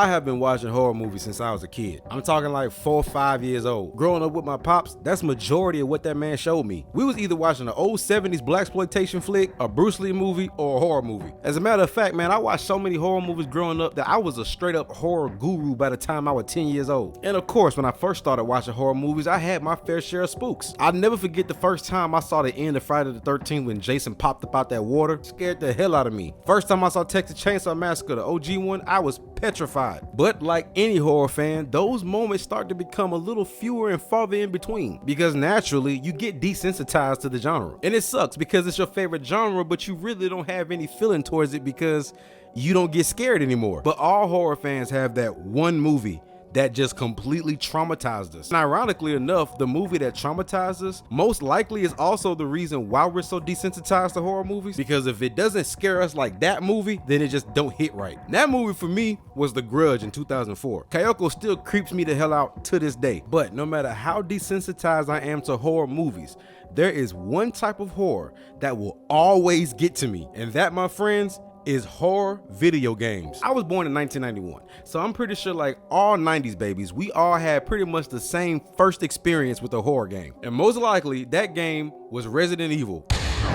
I have been watching horror movies since I was a kid. I'm talking like 4 or 5 years old. Growing up with my pops, that's majority of what that man showed me. We was either watching an old 70s blaxploitation flick, a Bruce Lee movie, or a horror movie. As a matter of fact, man, I watched so many horror movies growing up that I was a straight up horror guru by the time I was 10 years old. And of course, when I first started watching horror movies, I had my fair share of spooks. I'll never forget the first time I saw the end of Friday the 13th when Jason popped up out that water. Scared the hell out of me. First time I saw Texas Chainsaw Massacre, the OG one, I was petrified. But like any horror fan, those moments start to become a little fewer and farther in between, because naturally you get desensitized to the genre. And it sucks because it's your favorite genre, but you really don't have any feeling towards it because you don't get scared anymore. But all horror fans have that one movie that just completely traumatized us. And ironically enough, the movie that traumatized us most likely is also the reason why we're so desensitized to horror movies, because if it doesn't scare us like that movie, then it just don't hit right. That movie for me was The Grudge in 2004. Kayoko still creeps me the hell out to this day. But no matter how desensitized I am to horror movies, there is one type of horror that will always get to me, and that, my friends, is horror video games. I was born in 1991, so I'm pretty sure like all 90s babies, we all had pretty much the same first experience with a horror game. And most likely that game was Resident Evil.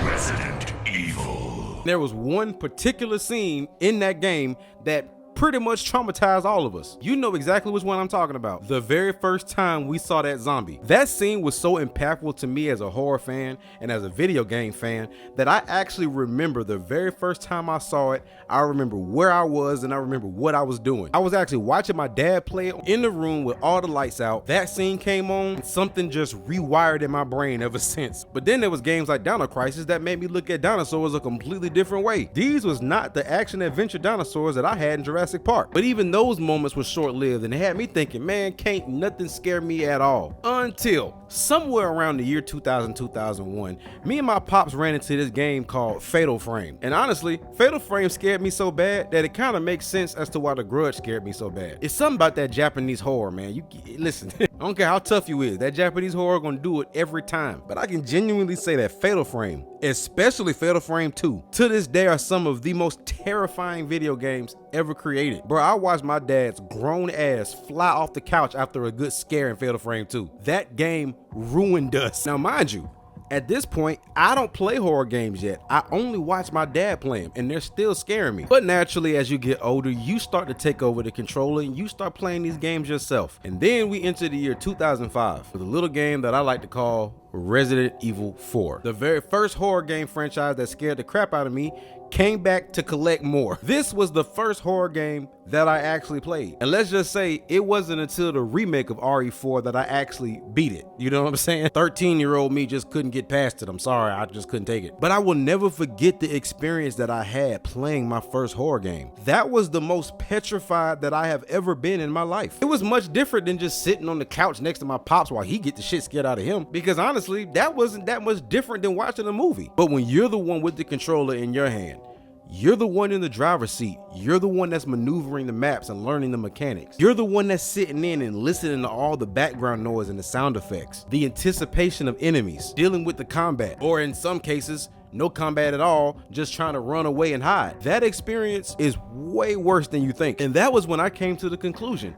Resident Evil. There was one particular scene in that game that pretty much traumatized all of us. You know exactly which one I'm talking about. The very first time we saw that zombie. That scene was so impactful to me as a horror fan and as a video game fan that I actually remember the very first time I saw it. I remember where I was and I remember what I was doing. I was actually watching my dad play it in the room with all the lights out. That scene came on and something just rewired in my brain ever since. But then there was games like Dino Crisis that made me look at dinosaurs a completely different way. These was not the action adventure dinosaurs that I had in Jurassic Park. But even those moments were short-lived and it had me thinking, man, can't nothing scare me at all. Until somewhere around the year 2000, 2001, me and my pops ran into this game called Fatal Frame. And honestly, Fatal Frame scared me so bad that it kind of makes sense as to why The Grudge scared me so bad. It's something about that Japanese horror, man. You listen, I don't care how tough you is, that Japanese horror gonna do it every time. But I can genuinely say that Fatal Frame, especially Fatal Frame 2, to this day are some of the most terrifying video games ever created. Bro, I watched my dad's grown ass fly off the couch after a good scare in Fatal Frame 2. That game ruined us. Now mind you, at this point, I don't play horror games yet. I only watch my dad play them, and they're still scaring me. But naturally, as you get older, you start to take over the controller and you start playing these games yourself. And then we enter the year 2005 with a little game that I like to call Resident Evil 4. The very first horror game franchise that scared the crap out of me came back to collect more. This was the first horror game that I actually played. And let's just say it wasn't until the remake of RE4 that I actually beat it. You know what I'm saying? 13-year-old me just couldn't get past it. I'm sorry, I just couldn't take it. But I will never forget the experience that I had playing my first horror game. That was the most petrified that I have ever been in my life. It was much different than just sitting on the couch next to my pops while he get the shit scared out of him, because honestly, that wasn't that much different than watching a movie. But when you're the one with the controller in your hand, you're the one in the driver's seat. You're the one that's maneuvering the maps and learning the mechanics. You're the one that's sitting in and listening to all the background noise and the sound effects, the anticipation of enemies, dealing with the combat, or in some cases, no combat at all, just trying to run away and hide. That experience is way worse than you think. And that was when I came to the conclusion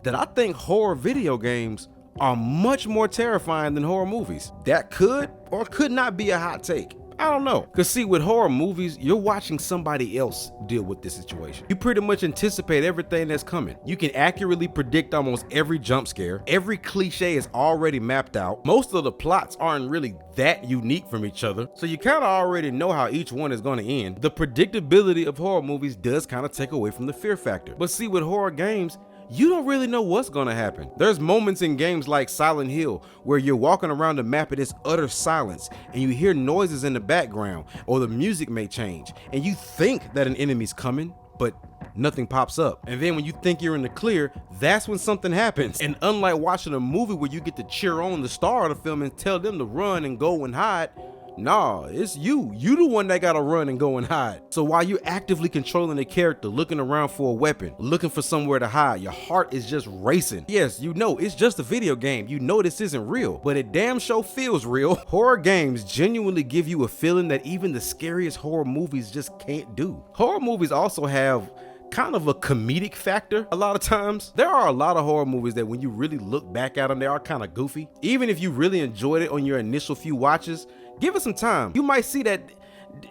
that I think horror video games are much more terrifying than horror movies. That could or could not be a hot take. I don't know. Cause see, with horror movies, you're watching somebody else deal with this situation. You pretty much anticipate everything that's coming. You can accurately predict almost every jump scare. Every cliche is already mapped out. Most of the plots aren't really that unique from each other, so you kind of already know how each one is going to end. The predictability of horror movies does kind of take away from the fear factor. But see, with horror games, you don't really know what's gonna happen. There's moments in games like Silent Hill where you're walking around the map and it's utter silence and you hear noises in the background, or the music may change and you think that an enemy's coming, but nothing pops up. And then when you think you're in the clear, that's when something happens. And unlike watching a movie where you get to cheer on the star of the film and tell them to run and go and hide, nah, it's you the one that gotta run and go and hide. So while you're actively controlling the character, looking around for a weapon, looking for somewhere to hide, your heart is just racing. Yes, you know it's just a video game. You know this isn't real, but it damn sure feels real. Horror games genuinely give you a feeling that even the scariest horror movies just can't do. Horror movies also have kind of a comedic factor a lot of times. There are a lot of horror movies that when you really look back at them, they are kind of goofy. Even if you really enjoyed it on your initial few watches, give it some time. You might see that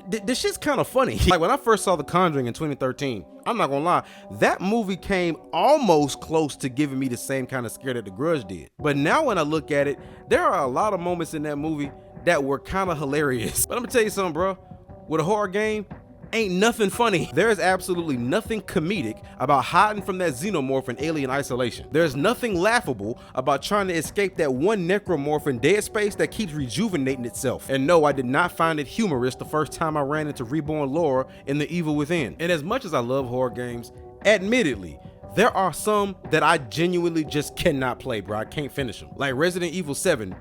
this shit's kind of funny. Like when I first saw The Conjuring in 2013, I'm not gonna lie, that movie came almost close to giving me the same kind of scare that The Grudge did. But now when I look at it, there are a lot of moments in that movie that were kind of hilarious. But I'm gonna tell you something, bro. With a horror game, ain't nothing funny. There's absolutely nothing comedic about hiding from that xenomorph in Alien Isolation. There's nothing laughable about trying to escape that one necromorph in Dead Space that keeps rejuvenating itself. And no, I did not find it humorous the first time I ran into Reborn Laura in The Evil Within. And as much as I love horror games, admittedly, there are some that I genuinely just cannot play, bro. I can't finish them. Like Resident Evil 7.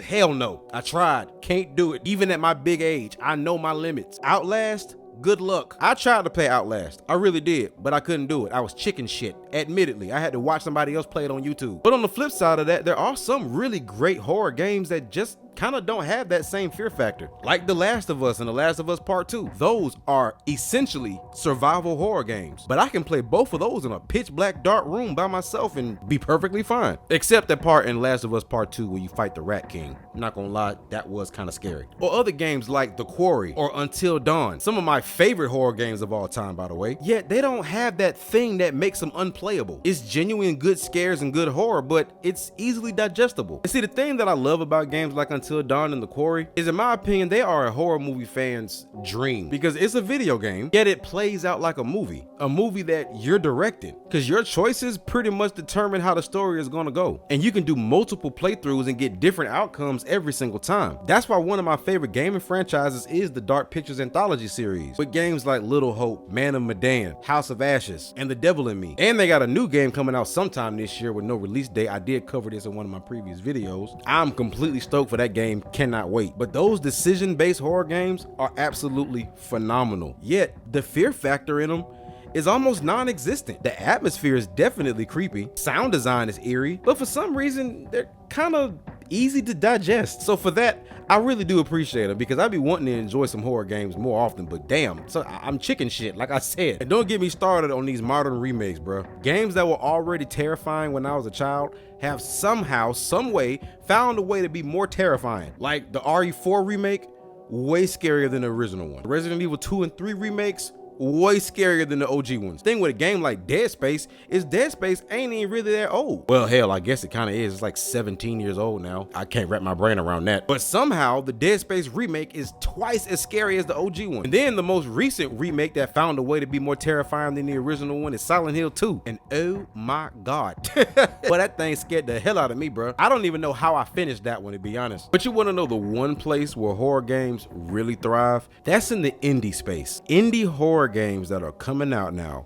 Hell no. I tried. Can't do it. Even at my big age, I know my limits. Outlast? Good luck. I tried to play Outlast. I really did, but I couldn't do it. I was chicken shit. Admittedly, I had to watch somebody else play it on YouTube. But on the flip side of that, there are some really great horror games that just kind of don't have that same fear factor. Like The Last of Us and The Last of Us Part 2. Those are essentially survival horror games. But I can play both of those in a pitch black dark room by myself and be perfectly fine. Except that part in Last of Us Part 2 where you fight the Rat King. I'm not gonna lie, that was kind of scary. Or other games like The Quarry or Until Dawn. Some of my favorite horror games of all time, by the way. Yet they don't have that thing that makes them unplayable. It's genuine good scares and good horror, but it's easily digestible. And see, the thing that I love about games like Until Dawn and The Quarry is, in my opinion, they are a horror movie fan's dream, because it's a video game, yet it plays out like a movie that you're directing, because your choices pretty much determine how the story is going to go, and you can do multiple playthroughs and get different outcomes every single time. That's why one of my favorite gaming franchises is the Dark Pictures Anthology series, with games like Little Hope, Man of Medan, House of Ashes, and The Devil in Me. And they got a new game coming out sometime this year with no release date. I did cover this in one of my previous videos. I'm completely stoked for that game. Cannot wait. But those decision-based horror games are absolutely phenomenal. Yet the fear factor in them is almost non-existent. The atmosphere is definitely creepy. Sound design is eerie, but for some reason they're kind of easy to digest. So for that, I really do appreciate it, because I be wanting to enjoy some horror games more often, but damn, so I'm chicken shit, like I said. And don't get me started on these modern remakes, bro. Games that were already terrifying when I was a child have somehow, some way, found a way to be more terrifying. Like the RE4 remake, way scarier than the original one. Resident Evil 2 and 3 remakes, way scarier than the OG ones. Thing with a game like Dead Space is Dead Space ain't even really that old. Well, hell, I guess it kind of is. It's like 17 years old now. I can't wrap my brain around that. But somehow the Dead Space remake is twice as scary as the OG one. And then the most recent remake that found a way to be more terrifying than the original one is Silent Hill 2. And oh my God. Well, that thing scared the hell out of me, bro. I don't even know how I finished that one, to be honest. But you want to know the one place where horror games really thrive? That's in the indie space. Indie horror games that are coming out now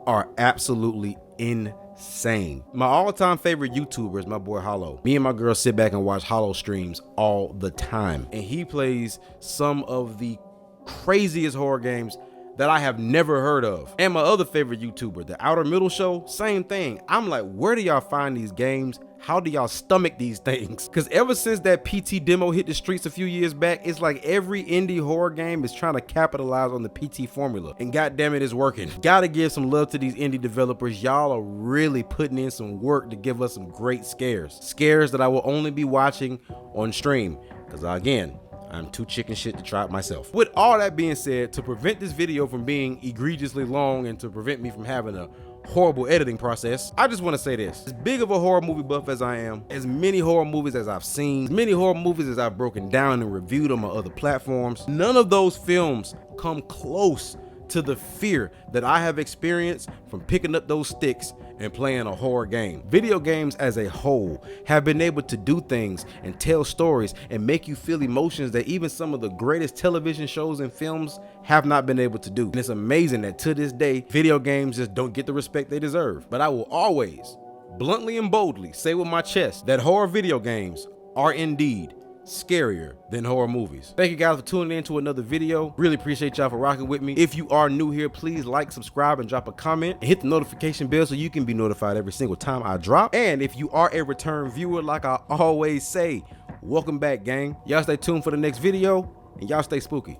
are absolutely insane. My all-time favorite YouTuber is my boy Hollow. Me and my girl sit back and watch Hollow streams all the time, and he plays some of the craziest horror games that I have never heard of. And my other favorite YouTuber, the Outer Middle Show, same thing. I'm like, where do y'all find these games? How do y'all stomach these things? Because ever since that PT demo hit the streets a few years back, it's like every indie horror game is trying to capitalize on the PT formula. And goddamn it, it's working. Gotta give some love to these indie developers. Y'all are really putting in some work to give us some great scares. Scares that I will only be watching on stream. Because again, I'm too chicken shit to try it myself. With all that being said, to prevent this video from being egregiously long and to prevent me from having a horrible editing process, I just want to say this. As big of a horror movie buff as I am, as many horror movies as I've seen, as many horror movies as I've broken down and reviewed on my other platforms, none of those films come close to the fear that I have experienced from picking up those sticks and playing a horror game. Video games as a whole have been able to do things and tell stories and make you feel emotions that even some of the greatest television shows and films have not been able to do. And it's amazing that to this day, video games just don't get the respect they deserve. But I will always, bluntly and boldly, say with my chest that horror video games are indeed scarier than horror movies. Thank you guys for tuning in to another video. Really appreciate y'all for rocking with me. If you are new here, please like, subscribe, and drop a comment, and hit the notification bell so you can be notified every single time I drop. And if you are a return viewer, like I always say, welcome back, gang. Y'all stay tuned for the next video, and y'all stay spooky.